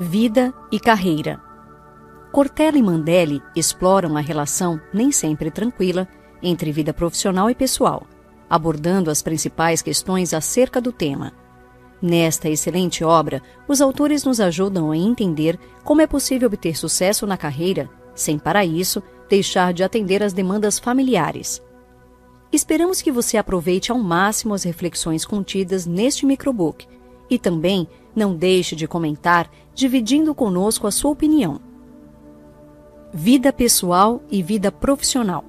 Vida e carreira. Cortella e Mandelli exploram a relação, nem sempre tranquila, entre vida profissional e pessoal, abordando as principais questões acerca do tema. Nesta excelente obra, os autores nos ajudam a entender como é possível obter sucesso na carreira, sem, para isso, deixar de atender às demandas familiares. Esperamos que você aproveite ao máximo as reflexões contidas neste microbook e também não deixe de comentar, dividindo conosco a sua opinião. Vida pessoal e vida profissional.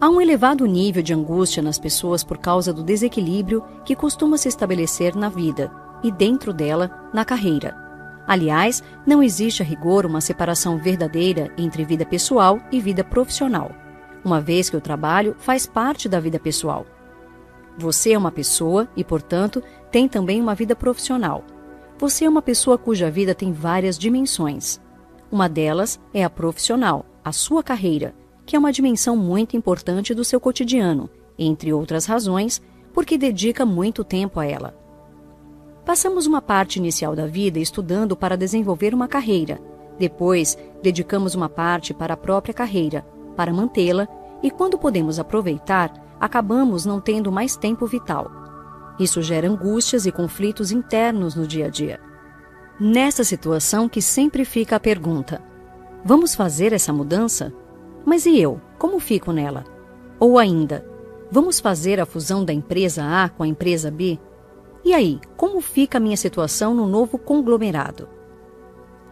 Há um elevado nível de angústia nas pessoas por causa do desequilíbrio que costuma se estabelecer na vida e, dentro dela, na carreira. Aliás, não existe a rigor uma separação verdadeira entre vida pessoal e vida profissional, uma vez que o trabalho faz parte da vida pessoal. Você é uma pessoa e, portanto, tem também uma vida profissional. Você é uma pessoa cuja vida tem várias dimensões. Uma delas é a profissional, a sua carreira, que é uma dimensão muito importante do seu cotidiano, entre outras razões, porque dedica muito tempo a ela. Passamos uma parte inicial da vida estudando para desenvolver uma carreira. Depois, dedicamos uma parte para a própria carreira, para mantê-la, e quando podemos aproveitar, acabamos não tendo mais tempo vital. Isso gera angústias e conflitos internos no dia a dia. Nessa situação que sempre fica a pergunta: vamos fazer essa mudança? Mas e eu? Como fico nela? Ou ainda, vamos fazer a fusão da empresa A com a empresa B? E aí, como fica a minha situação no novo conglomerado?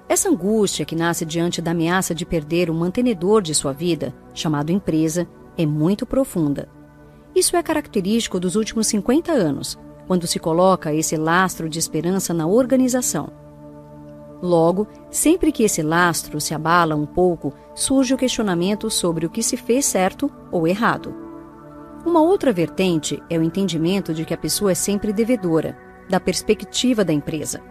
Essa angústia que nasce diante da ameaça de perder o mantenedor de sua vida, chamado empresa, é muito profunda. Isso é característico dos últimos 50 anos, quando se coloca esse lastro de esperança na organização. Logo, sempre que esse lastro se abala um pouco, surge o questionamento sobre o que se fez certo ou errado. Uma outra vertente é o entendimento de que a pessoa é sempre devedora, da perspectiva da empresa.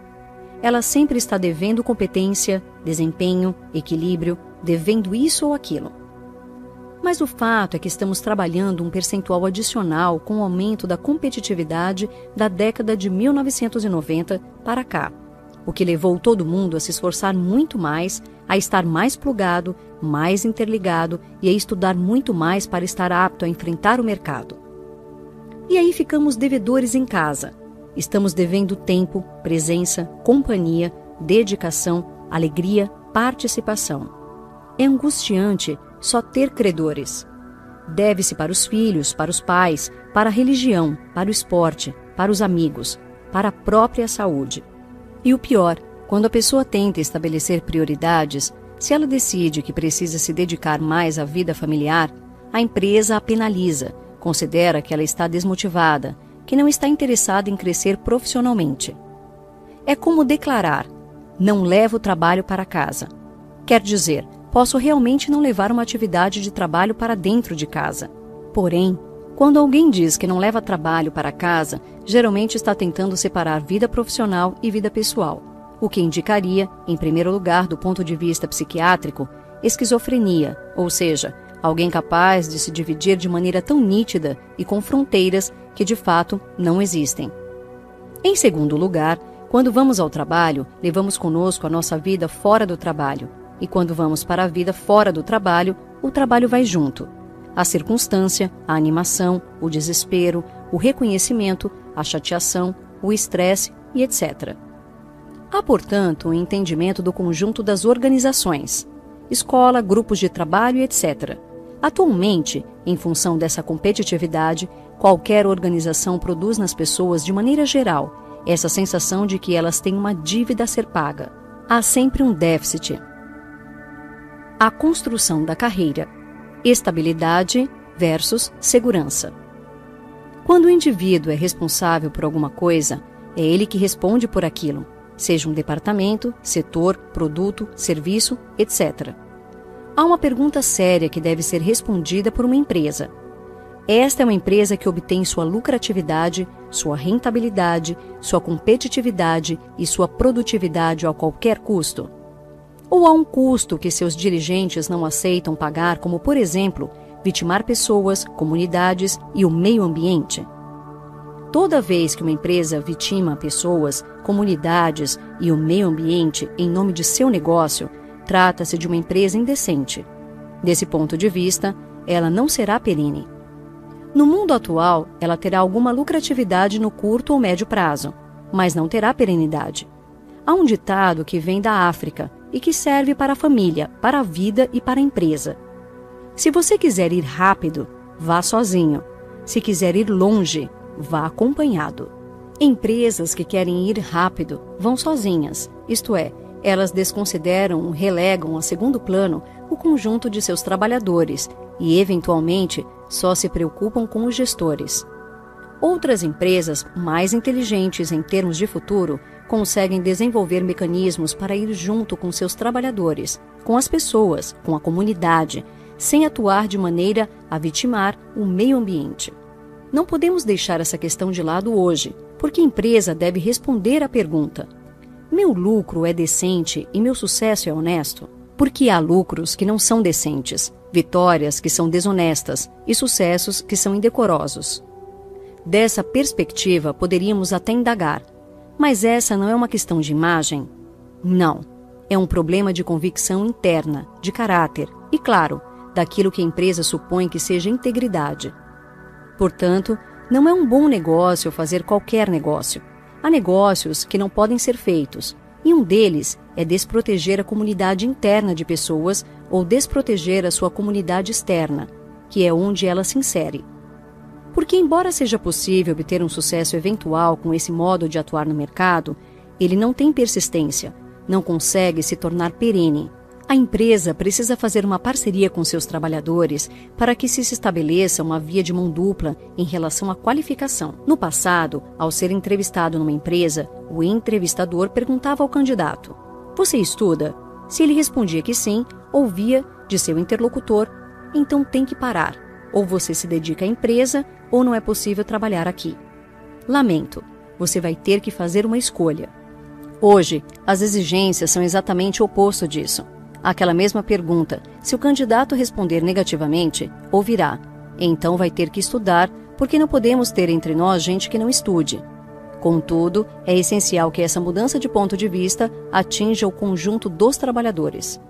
Ela sempre está devendo competência, desempenho, equilíbrio, devendo isso ou aquilo. Mas o fato é que estamos trabalhando um percentual adicional com o aumento da competitividade da década de 1990 para cá, o que levou todo mundo a se esforçar muito mais, a estar mais plugado, mais interligado e a estudar muito mais para estar apto a enfrentar o mercado. E aí ficamos devedores em casa. Estamos devendo tempo, presença, companhia, dedicação, alegria, participação. É angustiante só ter credores. Deve-se para os filhos, para os pais, para a religião, para o esporte, para os amigos, para a própria saúde. E o pior, quando a pessoa tenta estabelecer prioridades, se ela decide que precisa se dedicar mais à vida familiar, a empresa a penaliza, considera que ela está desmotivada, que não está interessada em crescer profissionalmente. É como declarar: não levo o trabalho para casa. Quer dizer, posso realmente não levar uma atividade de trabalho para dentro de casa. Porém, quando alguém diz que não leva trabalho para casa, geralmente está tentando separar vida profissional e vida pessoal, o que indicaria, em primeiro lugar, do ponto de vista psiquiátrico, esquizofrenia, ou seja, alguém capaz de se dividir de maneira tão nítida e com fronteiras que, de fato, não existem. Em segundo lugar, quando vamos ao trabalho, levamos conosco a nossa vida fora do trabalho, e quando vamos para a vida fora do trabalho, o trabalho vai junto. A circunstância, a animação, o desespero, o reconhecimento, a chateação, o estresse e etc. Há, portanto, um entendimento do conjunto das organizações, escola, grupos de trabalho e etc. Atualmente, em função dessa competitividade, qualquer organização produz nas pessoas, de maneira geral, essa sensação de que elas têm uma dívida a ser paga. Há sempre um déficit. A construção da carreira. Estabilidade versus segurança. Quando o indivíduo é responsável por alguma coisa, é ele que responde por aquilo, seja um departamento, setor, produto, serviço, etc. Há uma pergunta séria que deve ser respondida por uma empresa. Esta é uma empresa que obtém sua lucratividade, sua rentabilidade, sua competitividade e sua produtividade a qualquer custo? Ou há um custo que seus dirigentes não aceitam pagar, como, por exemplo, vitimar pessoas, comunidades e o meio ambiente? Toda vez que uma empresa vitima pessoas, comunidades e o meio ambiente em nome de seu negócio, trata-se de uma empresa indecente. Desse ponto de vista, ela não será perene. No mundo atual, ela terá alguma lucratividade no curto ou médio prazo, mas não terá perenidade. Há um ditado que vem da África e que serve para a família, para a vida e para a empresa. Se você quiser ir rápido, vá sozinho. Se quiser ir longe, vá acompanhado. Empresas que querem ir rápido vão sozinhas, isto é, elas desconsideram ou relegam a segundo plano o conjunto de seus trabalhadores e, eventualmente, só se preocupam com os gestores. Outras empresas, mais inteligentes em termos de futuro, conseguem desenvolver mecanismos para ir junto com seus trabalhadores, com as pessoas, com a comunidade, sem atuar de maneira a vitimar o meio ambiente. Não podemos deixar essa questão de lado hoje, porque a empresa deve responder à pergunta: meu lucro é decente e meu sucesso é honesto? Porque há lucros que não são decentes, vitórias que são desonestas e sucessos que são indecorosos. Dessa perspectiva, poderíamos até indagar: mas essa não é uma questão de imagem? Não. É um problema de convicção interna, de caráter e, claro, daquilo que a empresa supõe que seja integridade. Portanto, não é um bom negócio fazer qualquer negócio. Há negócios que não podem ser feitos, e um deles é desproteger a comunidade interna de pessoas ou desproteger a sua comunidade externa, que é onde ela se insere. Porque, embora seja possível obter um sucesso eventual com esse modo de atuar no mercado, ele não tem persistência, não consegue se tornar perene. A empresa precisa fazer uma parceria com seus trabalhadores para que se estabeleça uma via de mão dupla em relação à qualificação. No passado, ao ser entrevistado numa empresa, o entrevistador perguntava ao candidato: você estuda? Se ele respondia que sim, ouvia de seu interlocutor: então tem que parar. Ou você se dedica à empresa, ou não é possível trabalhar aqui. Lamento, você vai ter que fazer uma escolha. Hoje, as exigências são exatamente o oposto disso. Aquela mesma pergunta, se o candidato responder negativamente, ouvirá: então vai ter que estudar, porque não podemos ter entre nós gente que não estude. Contudo, é essencial que essa mudança de ponto de vista atinja o conjunto dos trabalhadores.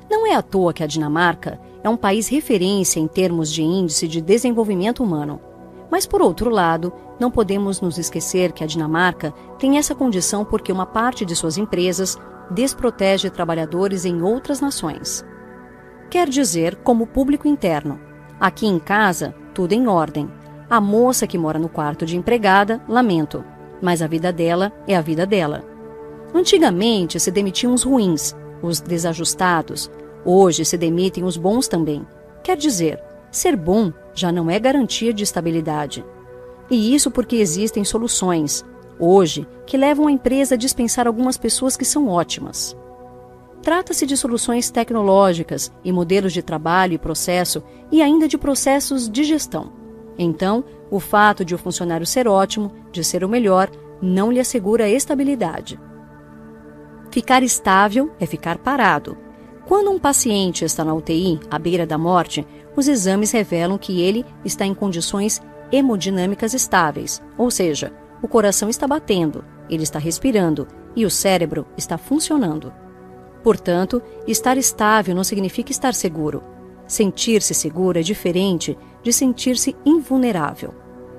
Não é à toa que a Dinamarca é um país referência em termos de índice de desenvolvimento humano. Mas, por outro lado, não podemos nos esquecer que a Dinamarca tem essa condição porque uma parte de suas empresas desprotege trabalhadores em outras nações. Quer dizer, como público interno. Aqui em casa, tudo em ordem. A moça que mora no quarto de empregada, lamento, mas a vida dela é a vida dela. Antigamente se demitiam os ruins, os desajustados. Hoje se demitem os bons também. Quer dizer, ser bom já não é garantia de estabilidade. E isso porque existem soluções, hoje, que levam a empresa a dispensar algumas pessoas que são ótimas. Trata-se de soluções tecnológicas e modelos de trabalho e processo e ainda de processos de gestão. Então, o fato de o funcionário ser ótimo, de ser o melhor, não lhe assegura estabilidade. Ficar estável é ficar parado. Quando um paciente está na UTI, à beira da morte, os exames revelam que ele está em condições hemodinâmicas estáveis, ou seja, o coração está batendo, ele está respirando e o cérebro está funcionando. Portanto, estar estável não significa estar seguro. Sentir-se seguro é diferente de sentir-se invulnerável.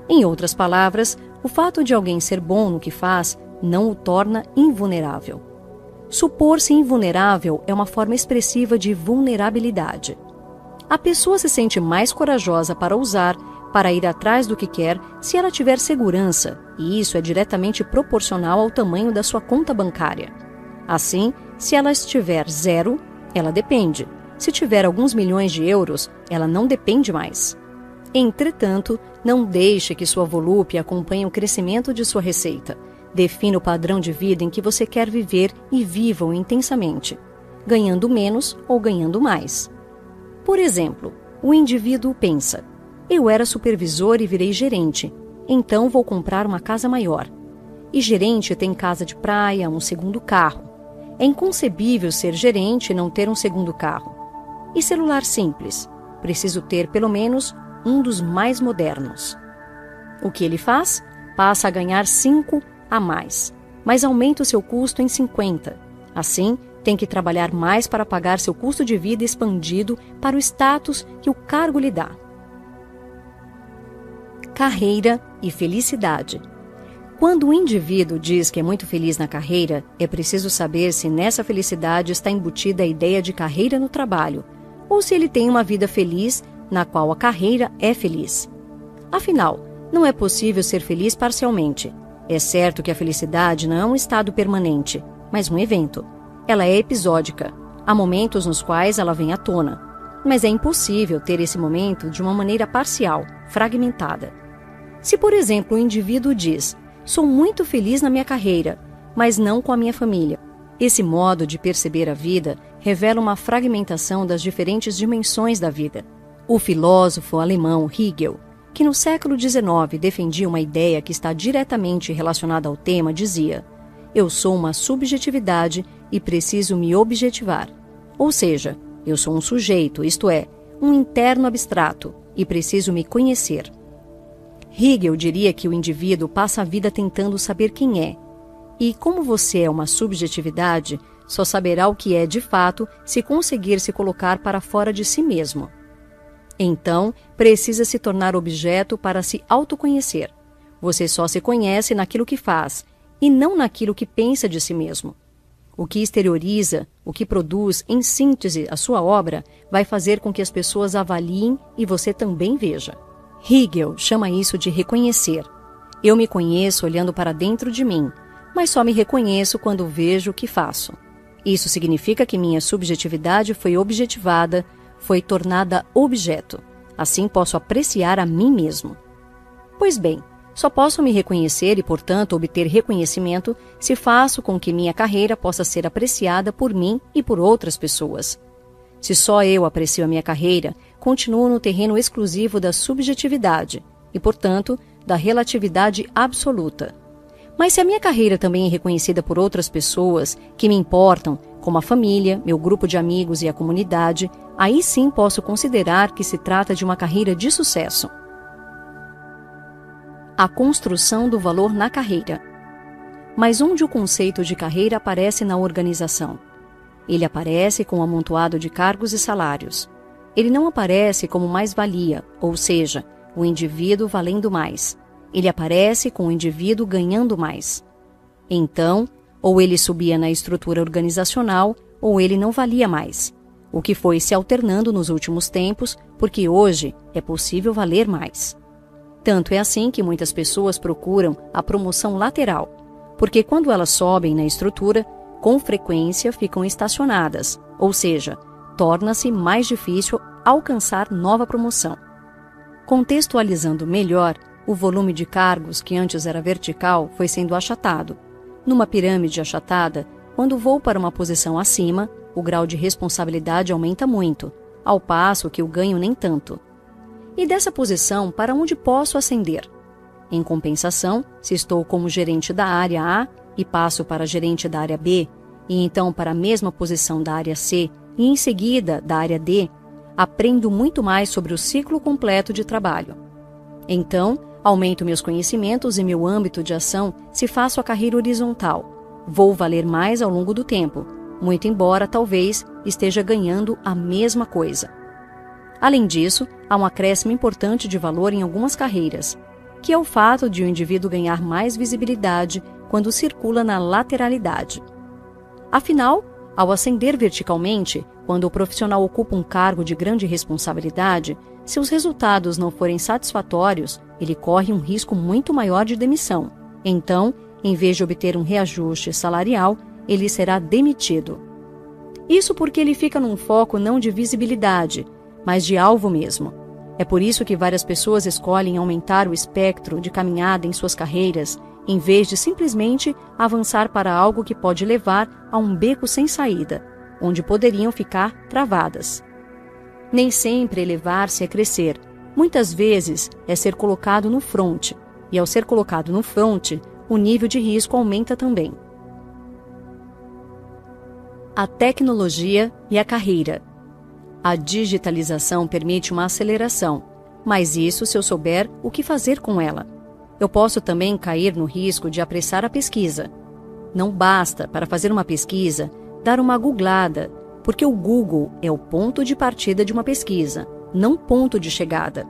Em outras palavras, o fato de alguém ser bom no que faz não o torna invulnerável. Supor-se invulnerável é uma forma expressiva de vulnerabilidade. A pessoa se sente mais corajosa para ousar, para ir atrás do que quer, se ela tiver segurança, e isso é diretamente proporcional ao tamanho da sua conta bancária. Assim, se ela estiver zero, ela depende. Se tiver alguns milhões de euros, ela não depende mais. Entretanto, não deixe que sua volúpia acompanhe o crescimento de sua receita. Defina o padrão de vida em que você quer viver e viva-o intensamente, ganhando menos ou ganhando mais. Por exemplo, o indivíduo pensa: eu era supervisor e virei gerente, então vou comprar uma casa maior. E gerente tem casa de praia, um segundo carro. É inconcebível ser gerente e não ter um segundo carro. E celular simples? Preciso ter pelo menos um dos mais modernos. O que ele faz? passa a ganhar 5 a mais, mas aumenta o seu custo em 50. Assim, tem que trabalhar mais para pagar seu custo de vida expandido para o status que o cargo lhe dá. Carreira e felicidade. Quando o indivíduo diz que é muito feliz na carreira, é preciso saber se nessa felicidade está embutida a ideia de carreira no trabalho, ou se ele tem uma vida feliz na qual a carreira é feliz. Afinal, não é possível ser feliz parcialmente. É certo que a felicidade não é um estado permanente, mas um evento. Ela é episódica. Há momentos nos quais ela vem à tona, mas é impossível ter esse momento de uma maneira parcial, fragmentada. Se, por exemplo, o indivíduo diz: sou muito feliz na minha carreira, mas não com a minha família. Esse modo de perceber a vida revela uma fragmentação das diferentes dimensões da vida. O filósofo alemão Hegel, que no século XIX defendia uma ideia que está diretamente relacionada ao tema, dizia: eu sou uma subjetividade e preciso me objetivar. Ou seja, eu sou um sujeito, isto é, um interno abstrato, e preciso me conhecer. Hegel diria que o indivíduo passa a vida tentando saber quem é. E como você é uma subjetividade, só saberá o que é de fato se conseguir se colocar para fora de si mesmo. Então, precisa se tornar objeto para se autoconhecer. Você só se conhece naquilo que faz, e não naquilo que pensa de si mesmo. O que exterioriza, o que produz, em síntese, a sua obra, vai fazer com que as pessoas avaliem e você também veja. Hegel chama isso de reconhecer. Eu me conheço olhando para dentro de mim, mas só me reconheço quando vejo o que faço. Isso significa que minha subjetividade foi objetivada, foi tornada objeto. Assim posso apreciar a mim mesmo. Pois bem, só posso me reconhecer e, portanto, obter reconhecimento se faço com que minha carreira possa ser apreciada por mim e por outras pessoas. Se só eu aprecio a minha carreira, continuo no terreno exclusivo da subjetividade e, portanto, da relatividade absoluta. Mas se a minha carreira também é reconhecida por outras pessoas que me importam, como a família, meu grupo de amigos e a comunidade, aí sim posso considerar que se trata de uma carreira de sucesso. A construção do valor na carreira. Mas onde o conceito de carreira aparece na organização? Ele aparece com um amontoado de cargos e salários. Ele não aparece como mais-valia, ou seja, o indivíduo valendo mais. Ele aparece com o indivíduo ganhando mais. Então, ou ele subia na estrutura organizacional, ou ele não valia mais, o que foi se alternando nos últimos tempos, porque hoje é possível valer mais. Tanto é assim que muitas pessoas procuram a promoção lateral, porque quando elas sobem na estrutura, com frequência ficam estacionadas, ou seja, torna-se mais difícil alcançar nova promoção. Contextualizando melhor, o volume de cargos que antes era vertical foi sendo achatado. Numa pirâmide achatada, quando vou para uma posição acima, o grau de responsabilidade aumenta muito, ao passo que o ganho nem tanto. E dessa posição, para onde posso ascender? Em compensação, se estou como gerente da área A e passo para gerente da área B, e então para a mesma posição da área C, e em seguida da área D, aprendo muito mais sobre o ciclo completo de trabalho. Então, aumento meus conhecimentos e meu âmbito de ação se faço a carreira horizontal. Vou valer mais ao longo do tempo, muito embora, talvez, esteja ganhando a mesma coisa. Além disso, há um acréscimo importante de valor em algumas carreiras, que é o fato de o indivíduo ganhar mais visibilidade quando circula na lateralidade. Afinal, ao ascender verticalmente, quando o profissional ocupa um cargo de grande responsabilidade, se os resultados não forem satisfatórios, ele corre um risco muito maior de demissão. Então, em vez de obter um reajuste salarial, ele será demitido. Isso porque ele fica num foco não de visibilidade, mas de alvo mesmo. É por isso que várias pessoas escolhem aumentar o espectro de caminhada em suas carreiras, em vez de simplesmente avançar para algo que pode levar a um beco sem saída, onde poderiam ficar travadas. Nem sempre elevar-se é crescer. Muitas vezes é ser colocado no fronte, e ao ser colocado no fronte, o nível de risco aumenta também. A tecnologia e a carreira. A digitalização permite uma aceleração, mas isso se eu souber o que fazer com ela. Eu posso também cair no risco de apressar a pesquisa. Não basta, para fazer uma pesquisa, dar uma googlada, porque o Google é o ponto de partida de uma pesquisa, não ponto de chegada.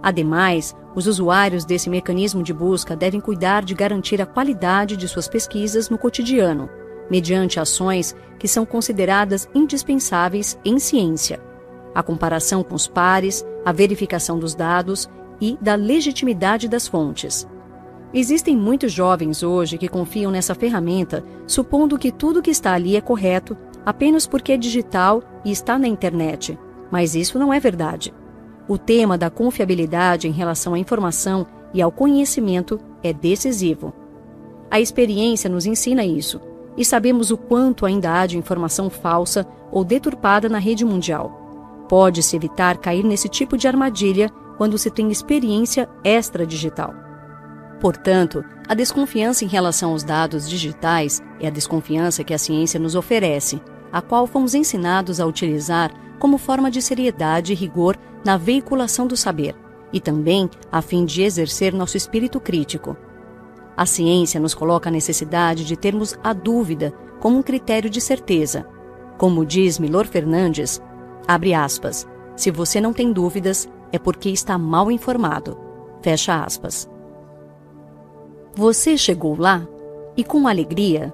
Ademais, os usuários desse mecanismo de busca devem cuidar de garantir a qualidade de suas pesquisas no cotidiano, mediante ações que são consideradas indispensáveis em ciência: a comparação com os pares, a verificação dos dados e da legitimidade das fontes. Existem muitos jovens hoje que confiam nessa ferramenta, supondo que tudo que está ali é correto, apenas porque é digital e está na internet. Mas isso não é verdade. O tema da confiabilidade em relação à informação e ao conhecimento é decisivo. A experiência nos ensina isso, e sabemos o quanto ainda há de informação falsa ou deturpada na rede mundial. Pode-se evitar cair nesse tipo de armadilha quando se tem experiência extradigital. Portanto, a desconfiança em relação aos dados digitais é a desconfiança que a ciência nos oferece, a qual fomos ensinados a utilizar como forma de seriedade e rigor na veiculação do saber, e também a fim de exercer nosso espírito crítico. A ciência nos coloca a necessidade de termos a dúvida como um critério de certeza. Como diz Milor Fernandes, abre aspas, se você não tem dúvidas, é porque está mal informado. Fecha aspas. Você chegou lá? E com alegria?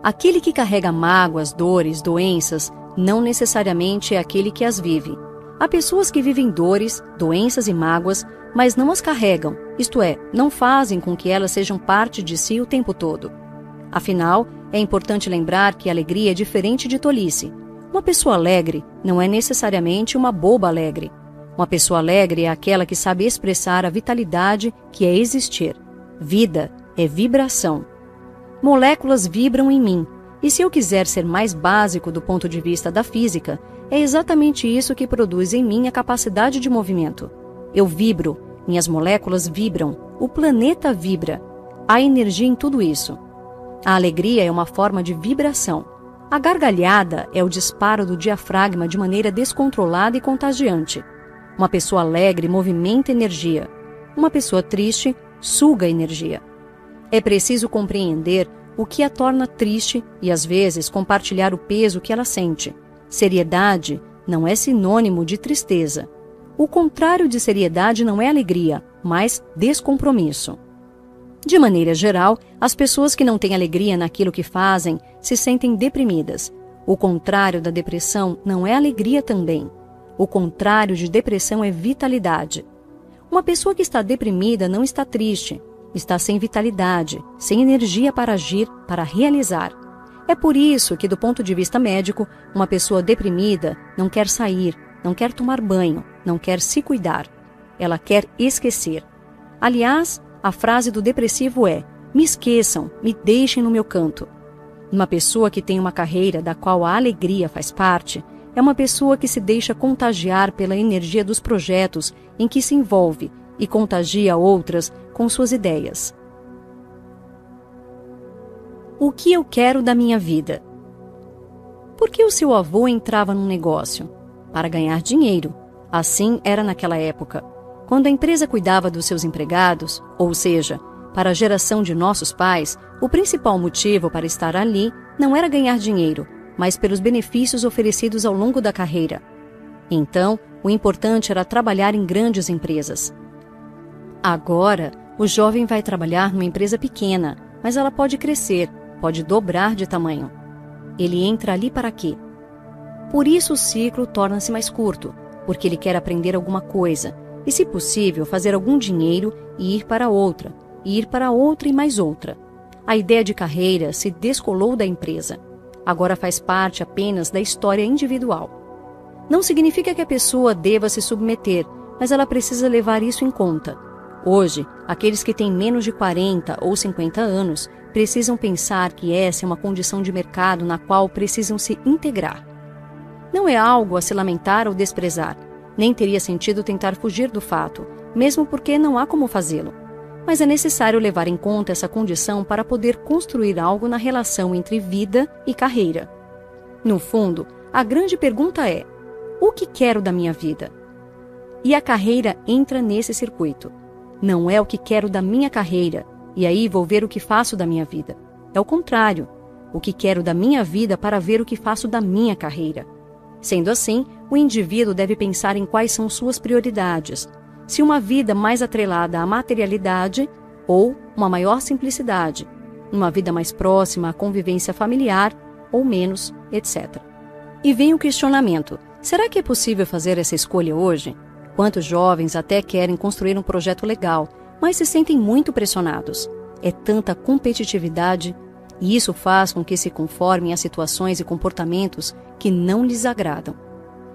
Aquele que carrega mágoas, dores, doenças, não necessariamente é aquele que as vive. Há pessoas que vivem dores, doenças e mágoas, mas não as carregam, isto é, não fazem com que elas sejam parte de si o tempo todo. Afinal, é importante lembrar que a alegria é diferente de tolice. Uma pessoa alegre não é necessariamente uma boba alegre. Uma pessoa alegre é aquela que sabe expressar a vitalidade que é existir. Vida é vibração. Moléculas vibram em mim, e se eu quiser ser mais básico do ponto de vista da física, é exatamente isso que produz em mim a capacidade de movimento. Eu vibro, minhas moléculas vibram, o planeta vibra. Há energia em tudo isso. A alegria é uma forma de vibração. A gargalhada é o disparo do diafragma de maneira descontrolada e contagiante. Uma pessoa alegre movimenta energia. Uma pessoa triste suga energia. É preciso compreender o que a torna triste e, às vezes, compartilhar o peso que ela sente. Seriedade não é sinônimo de tristeza. O contrário de seriedade não é alegria, mas descompromisso. De maneira geral, as pessoas que não têm alegria naquilo que fazem se sentem deprimidas. O contrário da depressão não é alegria também. O contrário de depressão é vitalidade. Uma pessoa que está deprimida não está triste, está sem vitalidade, sem energia para agir, para realizar. É por isso que, do ponto de vista médico, uma pessoa deprimida não quer sair, não quer tomar banho, não quer se cuidar. Ela quer esquecer. Aliás, a frase do depressivo é: me esqueçam, me deixem no meu canto. Uma pessoa que tem uma carreira da qual a alegria faz parte é uma pessoa que se deixa contagiar pela energia dos projetos em que se envolve e contagia outras com suas ideias. O que eu quero da minha vida? Por que o seu avô entrava num negócio? Para ganhar dinheiro. Assim era naquela época. Quando a empresa cuidava dos seus empregados, ou seja, para a geração de nossos pais, o principal motivo para estar ali não era ganhar dinheiro, mas pelos benefícios oferecidos ao longo da carreira. Então, o importante era trabalhar em grandes empresas. Agora, o jovem vai trabalhar numa empresa pequena, mas ela pode crescer, pode dobrar de tamanho. Ele entra ali para quê? Por isso o ciclo torna-se mais curto, porque ele quer aprender alguma coisa, e, se possível, fazer algum dinheiro e ir para outra e mais outra. A ideia de carreira se descolou da empresa. Agora faz parte apenas da história individual. Não significa que a pessoa deva se submeter, mas ela precisa levar isso em conta. Hoje, aqueles que têm menos de 40 ou 50 anos precisam pensar que essa é uma condição de mercado na qual precisam se integrar. Não é algo a se lamentar ou desprezar, nem teria sentido tentar fugir do fato, mesmo porque não há como fazê-lo. Mas é necessário levar em conta essa condição para poder construir algo na relação entre vida e carreira. No fundo, a grande pergunta é: o que quero da minha vida? E a carreira entra nesse circuito. Não é o que quero da minha carreira, e aí vou ver o que faço da minha vida. É o contrário. O que quero da minha vida para ver o que faço da minha carreira. Sendo assim, o indivíduo deve pensar em quais são suas prioridades. Se uma vida mais atrelada à materialidade ou uma maior simplicidade, uma vida mais próxima à convivência familiar ou menos, etc. E vem o questionamento: será que é possível fazer essa escolha hoje? Quantos jovens até querem construir um projeto legal, mas se sentem muito pressionados? É tanta competitividade, e isso faz com que se conformem a situações e comportamentos que não lhes agradam.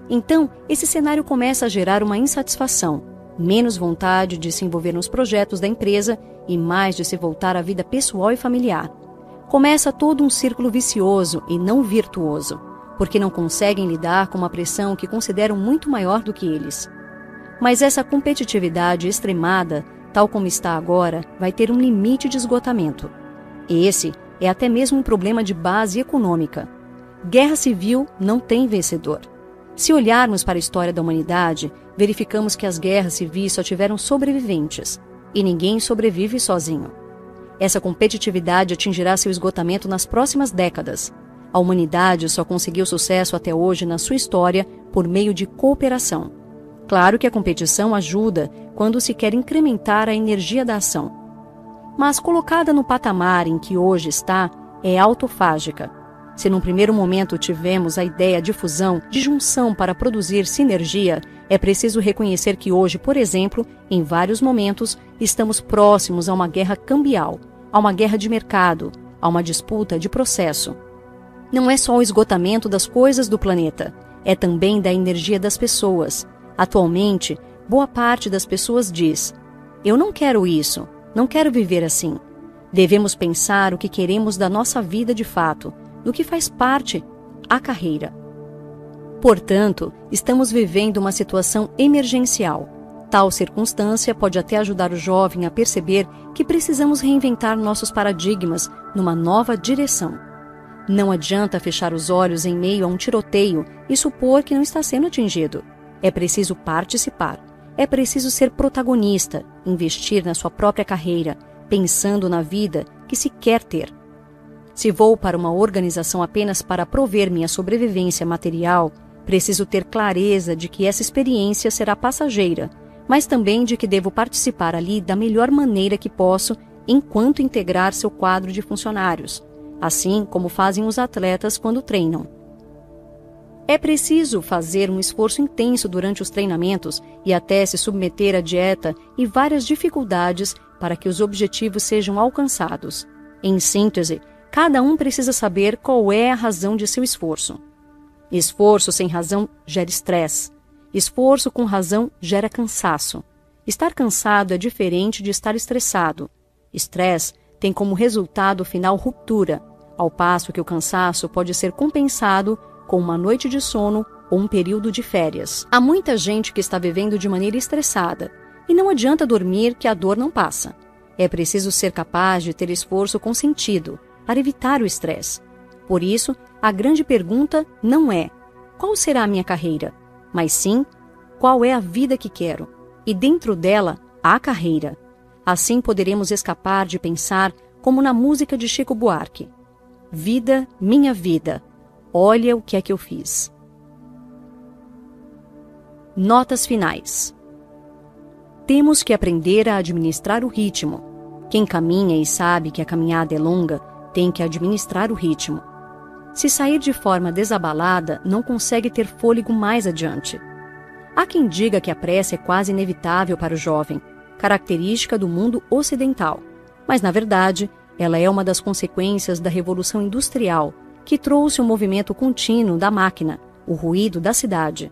Então, esse cenário começa a gerar uma insatisfação, menos vontade de se envolver nos projetos da empresa e mais de se voltar à vida pessoal e familiar. Começa todo um círculo vicioso e não virtuoso, porque não conseguem lidar com uma pressão que consideram muito maior do que eles. Mas essa competitividade extremada, tal como está agora, vai ter um limite de esgotamento. Esse é até mesmo um problema de base econômica. Guerra civil não tem vencedor. Se olharmos para a história da humanidade, verificamos que as guerras civis só tiveram sobreviventes, e ninguém sobrevive sozinho. Essa competitividade atingirá seu esgotamento nas próximas décadas. A humanidade só conseguiu sucesso até hoje na sua história por meio de cooperação. Claro que a competição ajuda quando se quer incrementar a energia da ação. Mas colocada no patamar em que hoje está, é autofágica. Se num primeiro momento tivemos a ideia de fusão, de junção para produzir sinergia, é preciso reconhecer que hoje, por exemplo, em vários momentos, estamos próximos a uma guerra cambial, a uma guerra de mercado, a uma disputa de processo. Não é só o esgotamento das coisas do planeta, é também da energia das pessoas. Atualmente, boa parte das pessoas diz: eu não quero isso, não quero viver assim. Devemos pensar o que queremos da nossa vida de fato, do que faz parte a carreira. Portanto, estamos vivendo uma situação emergencial. Tal circunstância pode até ajudar o jovem a perceber que precisamos reinventar nossos paradigmas numa nova direção. Não adianta fechar os olhos em meio a um tiroteio e supor que não está sendo atingido. É preciso participar. É preciso ser protagonista, investir na sua própria carreira, pensando na vida que se quer ter. Se vou para uma organização apenas para prover minha sobrevivência material, preciso ter clareza de que essa experiência será passageira, mas também de que devo participar ali da melhor maneira que posso enquanto integrar seu quadro de funcionários, assim como fazem os atletas quando treinam. É preciso fazer um esforço intenso durante os treinamentos e até se submeter à dieta e várias dificuldades para que os objetivos sejam alcançados. Em síntese, cada um precisa saber qual é a razão de seu esforço. Esforço sem razão gera estresse. Esforço com razão gera cansaço. Estar cansado é diferente de estar estressado. Estresse tem como resultado final ruptura, ao passo que o cansaço pode ser compensado com uma noite de sono ou um período de férias. Há muita gente que está vivendo de maneira estressada, e não adianta dormir que a dor não passa. É preciso ser capaz de ter esforço com sentido, para evitar o estresse. Por isso, a grande pergunta não é qual será a minha carreira, mas sim qual é a vida que quero, e dentro dela, a carreira. Assim poderemos escapar de pensar como na música de Chico Buarque: vida, minha vida, olha o que é que eu fiz. Notas finais. Temos que aprender a administrar o ritmo. Quem caminha e sabe que a caminhada é longa, tem que administrar o ritmo. Se sair de forma desabalada, não consegue ter fôlego mais adiante. Há quem diga que a pressa é quase inevitável para o jovem, característica do mundo ocidental, mas, na verdade, ela é uma das consequências da Revolução Industrial, que trouxe o movimento contínuo da máquina, o ruído da cidade.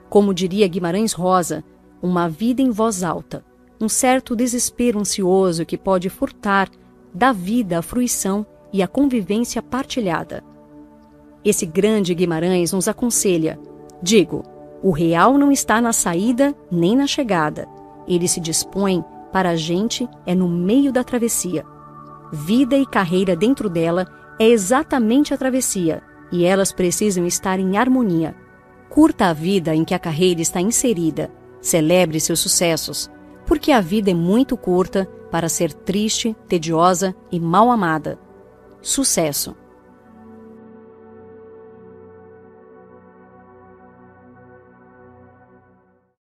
Como diria Guimarães Rosa, uma vida em voz alta, um certo desespero ansioso que pode furtar da vida a fruição e a convivência partilhada. Esse grande Guimarães nos aconselha: digo, o real não está na saída nem na chegada. Ele se dispõe para a gente é no meio da travessia. Vida e carreira dentro dela é exatamente a travessia, e elas precisam estar em harmonia. Curta a vida em que a carreira está inserida. Celebre seus sucessos. Porque a vida é muito curta para ser triste, tediosa e mal amada. Sucesso!